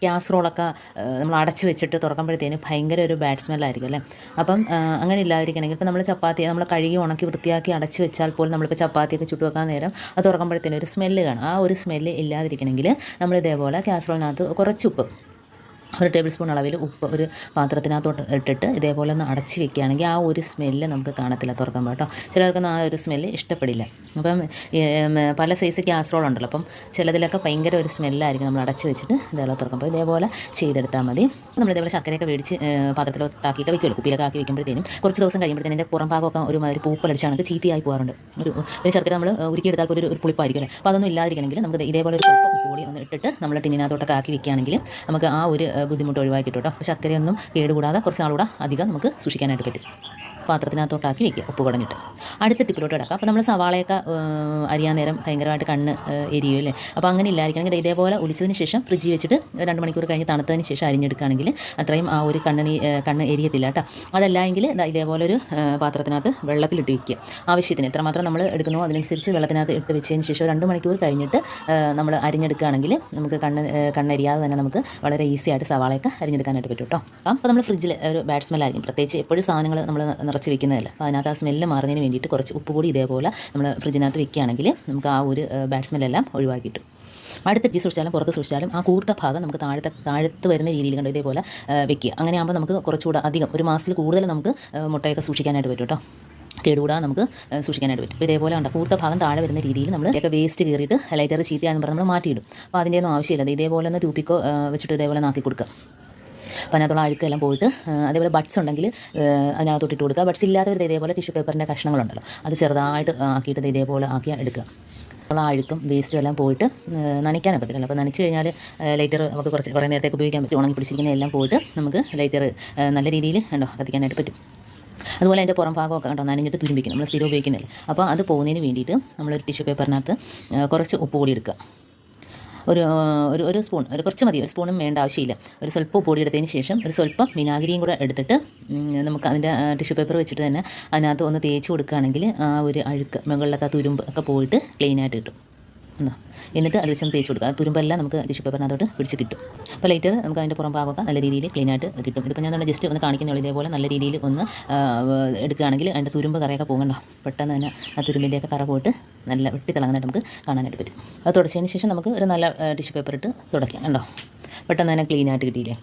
കാസറോളൊക്കെ നമ്മൾ അടച്ച് വെച്ചിട്ട് തുറക്കുമ്പോഴത്തേനും ഭയങ്കര ഒരു ബാഡ് സ്മെല്ലായിരിക്കും അല്ലേ. അപ്പം അങ്ങനെ ഇല്ലാതിരിക്കണമെങ്കിൽ ഇപ്പോൾ നമ്മൾ ചപ്പാത്തി നമ്മൾ കഴുകി ഉണക്കി വൃത്തിയാക്കി അടച്ച് വെച്ചാൽ പോലും നമ്മളിപ്പോൾ ചപ്പാത്തിയൊക്കെ ചുട്ടു വെക്കാൻ നേരം അത് തുറക്കുമ്പോഴത്തേനും ഒരു സ്മെല്ല് കാണും. ആ ഒരു സ്മെല്ല് ഇല്ലാതിരിക്കണമെങ്കിൽ നമ്മൾ ഇതേപോലെ കാസറോളിനകത്ത് കുറച്ച് ഉപ്പ്, ഒരു ടേബിൾ സ്പൂൺ അളവിൽ ഉപ്പ് ഒരു പാത്രത്തിനകത്തോട്ട് ഇട്ടിട്ട് ഇതേപോലെ ഒന്ന് അടച്ച് വെക്കുകയാണെങ്കിൽ ആ ഒരു സ്മെല്ല് നമുക്ക് കാണത്തില്ല തുറക്കുമ്പോൾ കേട്ടോ. ചിലർക്കൊന്നും ആ ഒരു സ്മെല്ല് ഇഷ്ടപ്പെടില്ല. അപ്പം പല സൈസ് കാസറോൾ ഉണ്ടല്ലോ, അപ്പം ചിലതിലൊക്കെ ഭയങ്കര ഒരു സ്മെല്ലായിരിക്കും നമ്മൾ അടച്ച് വെച്ചിട്ട് ഇതേപോലെ തുറക്കുമ്പോൾ. ഇതേപോലെ ചെയ്തെടുത്താൽ മതി. നമ്മൾ ഇതേപോലെ ശർക്കരയൊക്കെ മേടിച്ച് പാത്രത്തിലോട്ടാക്കിയിട്ട് വയ്ക്കുമല്ലോ, കുപ്പിയിലൊക്കെ ആക്കി വയ്ക്കുമ്പോഴത്തേനും കുറച്ച് ദിവസം കഴിയുമ്പോഴത്തേനും എൻ്റെ പുറം ഭാഗമൊക്കെ ഒരുമാതിരി പൂപ്പലടിച്ചാണ് ചീത്തയായി പോകാറുണ്ട്. ഒരു ശർക്കര നമ്മൾ ഉരുക്കിയെടുത്താൽ പോലും ഒരു പുളിപ്പായിരിക്കും അല്ലേ. അപ്പോൾ അതൊന്നും ഇല്ലാതിരിക്കണമെങ്കിൽ നമുക്ക് ഇതേപോലെ ഒരു സ്വല്പം ഉപ്പുപൊടി ഒന്ന് ഇട്ടിട്ട് നമ്മൾ ടിന്നിനകത്തോട്ടൊക്കെ ആക്കി വയ്ക്കുകയാണെങ്കിൽ നമുക്ക് ആ ഒരു ബുദ്ധിമുട്ട് ഒഴിവാക്കി കിട്ടും കേട്ടോ. ശർക്കരയൊന്നും കേടുകൂടാതെ കുറച്ച് നാളുകൂടെ അധികം നമുക്ക് സൂക്ഷിക്കാനായിട്ട് പറ്റും. പാത്രത്തിനകത്തോട്ടാക്കി വയ്ക്കുക ഉപ്പ് കുടഞ്ഞിട്ട്. അടുത്ത ടിപ്പിലോട്ട് കിടക്കുക. അപ്പോൾ നമ്മൾ സവാളയൊക്കെ അരിയാൻ നേരം ഭയങ്കരമായിട്ട് കണ്ണ് എരിയും അല്ലേ. അപ്പോൾ അങ്ങനെ ഇല്ലായിരിക്കണമെങ്കിൽ ഇതേപോലെ ഒലിച്ചതിന് ശേഷം ഫ്രിഡ്ജിൽ വെച്ചിട്ട് 2 മണിക്കൂർ കഴിഞ്ഞ് തണുത്തതിന് ശേഷം അരിഞ്ഞെടുക്കുകയാണെങ്കിൽ അത്രയും ആ ഒരു കണ്ണ് എരിയത്തില്ല കേട്ടോ. അതല്ല എങ്കിൽ ഇതേപോലെ ഒരു പാത്രത്തിനകത്ത് വെള്ളത്തിലിട്ട് വയ്ക്കുക. ആവശ്യത്തിന് എത്രമാത്രം നമ്മൾ എടുക്കുന്നോ അതിനനുസരിച്ച് വെള്ളത്തിനകത്ത് ഇട്ട് വെച്ചതിന് ശേഷം 2 മണിക്കൂർ കഴിഞ്ഞിട്ട് നമ്മൾ അരിഞ്ഞെടുക്കുകയാണെങ്കിൽ നമുക്ക് കണ്ണെരിയാതെ തന്നെ നമുക്ക് വളരെ ഈസി ആയിട്ട് സവാളയൊക്കെ അരിഞ്ഞെടുക്കാനായിട്ട് പറ്റും കേട്ടോ. അപ്പോൾ നമ്മൾ ഫ്രിഡ്ജിൽ ഒരു ബാഡ് സ്മെല്ലായിരിക്കും, പ്രത്യേകിച്ച് എപ്പോഴും സാധനങ്ങൾ നമ്മൾ നിറച്ച് വെക്കുന്നതല്ല. അപ്പോൾ അതിനകത്ത് ആ സ്മെല്ല് മാറുന്നതിന് വേണ്ടിയിട്ട് കുറച്ച് ഉപ്പ് കൂടി ഇതേപോലെ നമ്മൾ ഫ്രിഡ്ജിനകത്ത് വെക്കുകയാണെങ്കിൽ നമുക്ക് ആ ഒരു ബാഡ് സ്മെല്ലെല്ലാം ഒഴിവാക്കി കിട്ടും. അടുത്ത ഫ്രിഡ്ജിൽ സൂക്ഷിച്ചാലും പുറത്ത് സൂക്ഷിച്ചാലും ആ കൂർത്ത ഭാഗം നമുക്ക് താഴത്ത് വരുന്ന രീതിയിൽ കണ്ട് ഇതേപോലെ വെക്കുക. അങ്ങനെയാകുമ്പോൾ നമുക്ക് കുറച്ചുകൂടെ അധികം ഒരു മാസത്തിൽ കൂടുതൽ നമുക്ക് മുട്ടയൊക്കെ സൂക്ഷിക്കാനായിട്ട് പറ്റും കേട്ടോ. കേടുകൂടാതെ നമുക്ക് സൂക്ഷിക്കാനായിട്ട് പറ്റും. ഇപ്പോൾ ഇതേപോലെ ഉണ്ട് കൂർത്ത ഭാഗം താഴെ വരുന്ന രീതിയിൽ നമ്മൾ ഒക്കെ വേസ്റ്റ് കയറിയിട്ട് ലൈറ്റർ ചീത്തയാണെന്ന് പറഞ്ഞ് നമ്മൾ മാറ്റിയിടും. അപ്പോൾ അതിൻ്റെയൊന്നും ആവശ്യമില്ല. ഇതേപോലെ ഒന്ന് ടൂപ്പിക്കോ വെച്ചിട്ട് ഇതേപോലെ നാക്കി കൊടുക്കുക. അപ്പോൾ അതിനകത്തുള്ള അഴുക്കെല്ലാം പോയിട്ട് അതേപോലെ ബഡ്സ് ഉണ്ടെങ്കിൽ അതിനകത്തോട്ട് ഇട്ട് കൊടുക്കുക. ബഡ്സ് ഇല്ലാത്തവർ ഇതേപോലെ ടിഷ്യൂ പേപ്പറിൻ്റെ കഷ്ണങ്ങളുണ്ടല്ലോ അത് ചെറുതായിട്ട് ആക്കിയിട്ട് ഇതേപോലെ ആക്കി എടുക്കുക. ഉള്ള അഴുക്കും വേസ്റ്റും എല്ലാം പോയിട്ട് നനയ്ക്കാനൊക്കെ പറ്റില്ല. അപ്പോൾ നനച്ച് കഴിഞ്ഞാൽ ലൈറ്റർ നമുക്ക് കുറേ നേരത്തേക്ക് ഉപയോഗിക്കാൻ പറ്റും. ഉണങ്ങി പിടിച്ചിരിക്കുന്ന എല്ലാം പോയിട്ട് നമുക്ക് ലൈറ്റർ നല്ല രീതിയിൽ കത്തിക്കാനായിട്ട് പറ്റും. അതുപോലെ അതിൻ്റെ പുറം ഭാഗമൊക്കെ കണ്ടോ നനഞ്ഞിട്ട് തുരുമ്പിക്കും, നമ്മൾ സ്ഥിരം ഉപയോഗിക്കുന്നില്ല. അപ്പോൾ അത് പോകുന്നതിന് വേണ്ടിയിട്ട് നമ്മളൊരു ടിഷ്യൂ പേപ്പറിനകത്ത് കുറച്ച് ഉപ്പ് കൂടി എടുക്കുക. ഒരു സ്പൂൺ, കുറച്ച് മതി, ഒരു സ്പൂണും വേണ്ട ആവശ്യമില്ല. ഒരു സ്വല്പം ഉപ്പ് പൊടി എടുത്തതിന് ശേഷം ഒരു സ്വല്പം വിനാഗിരിയും കൂടെ എടുത്തിട്ട് നമുക്ക് അതിൻ്റെ ടിഷ്യൂ പേപ്പർ വെച്ചിട്ട് തന്നെ അതിനകത്ത് ഒന്ന് തേച്ച് കൊടുക്കുകയാണെങ്കിൽ ആ ഒരു അഴുക്ക് മുകളിലത്തെ തുരുമ്പ് ഒക്കെ പോയിട്ട് ക്ലീനായിട്ട് കിട്ടും. എന്നിട്ട് അത് വെച്ചൊന്ന് തേച്ച് കൊടുക്കുക. ആ തുരുമ്പെല്ലാം നമുക്ക് ടിഷ്യൂ പേപ്പറിനകത്തോട്ട് പിടിച്ച് കിട്ടും. അപ്പോൾ ലൈറ്റർ നമുക്ക് അതിൻ്റെ പുറം ഭാഗമൊക്കെ നല്ല രീതിയിൽ ക്ലീനായിട്ട് കിട്ടും. ഇതിപ്പോൾ ഞാൻ ജസ്റ്റ് ഒന്ന് കാണിക്കുന്നുള്ളൂ. ഇതേപോലെ നല്ല രീതിയിൽ ഒന്ന് എടുക്കുകയാണെങ്കിൽ അതിൻ്റെ തുരുമ്പ് കറയൊക്കെ പോകണ്ട, പെട്ടെന്ന് തന്നെ ആ തുരുമ്പിൻ്റെയൊക്കെ കറ പോയിട്ട് നല്ല വെട്ടി തിളങ്ങുന്നതായിട്ട് നമുക്ക് കാണാനായിട്ട് പറ്റും. അത് തുടച്ചതിന് ശേഷം നമുക്ക് ഒരു നല്ല ടിഷ്യൂ പേപ്പർ ഇട്ട് തുടയ്ക്കാം. കണ്ടോ, പെട്ടെന്ന് തന്നെ ക്ലീനായിട്ട് കിട്ടിയില്ലേ.